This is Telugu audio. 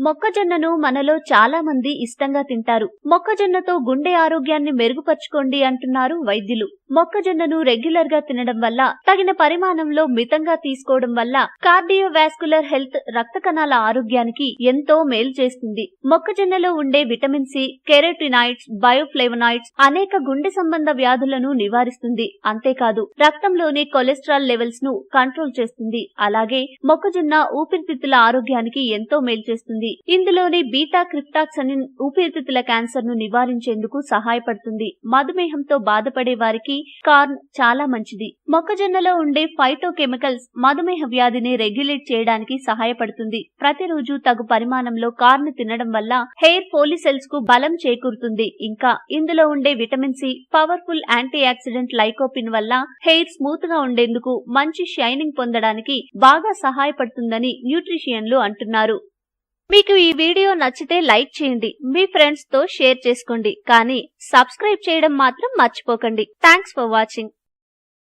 మొక్కజొన్నను మనలో చాలా మంది ఇష్టంగా తింటారు. మొక్కజొన్నతో గుండె ఆరోగ్యాన్ని మెరుగుపర్చుకోండి అంటున్నారు వైద్యులు. మొక్కజొన్నను రెగ్యులర్ గా తినడం వల్ల, తగిన పరిమాణంలో మితంగా తీసుకోవడం వల్ల కార్డియోవాస్కులర్ హెల్త్, రక్త కణాల ఆరోగ్యానికి ఎంతో మేలు చేస్తుంది. మొక్కజొన్నలో ఉండే విటమిన్ సి, కెరోటినాయిడ్స్, బయోఫ్లేవనాయిడ్స్ అనేక గుండె సంబంధ వ్యాధులను నివారిస్తుంది. అంతేకాదు రక్తంలోని కొలెస్ట్రాల్ లెవెల్స్ ను కంట్రోల్ చేస్తుంది. అలాగే మొక్కజొన్న ఊపిరితిత్తుల ఆరోగ్యానికి ఎంతో మేలు చేస్తుంది. ఇందులోని బీటా క్రిప్టాక్సనిన్ ఊపిరితిత్తుల క్యాన్సర్ ను నివారించేందుకు సహాయపడుతుంది. మధుమేహంతో బాధపడే వారికి కార్న్ చాలా మంచిది. మొక్కజొన్నలో ఉండే ఫైటోకెమికల్స్ మధుమేహ వ్యాధిని రెగ్యులేట్ చేయడానికి సహాయపడుతుంది. ప్రతిరోజు తగు పరిమాణంలో కార్న్ తినడం వల్ల హెయిర్ ఫోలిసెల్స్ కు బలం చేకూరుతుంది. ఇంకా ఇందులో ఉండే vitamin C powerful antioxidant lycopene వల్ల హెయిర్ స్మూత్ గా ఉండేందుకు, మంచి షైనింగ్ పొందడానికి బాగా సహాయపడుతుందని న్యూట్రిషియన్లు అంటున్నారు. మీకు ఈ వీడియో నచ్చితే లైక్ చేయండి, మీ ఫ్రెండ్స్ తో షేర్ చేసుకోండి, కానీ సబ్స్క్రైబ్ చేయడం మాత్రం మర్చిపోకండి. Thanks for watching.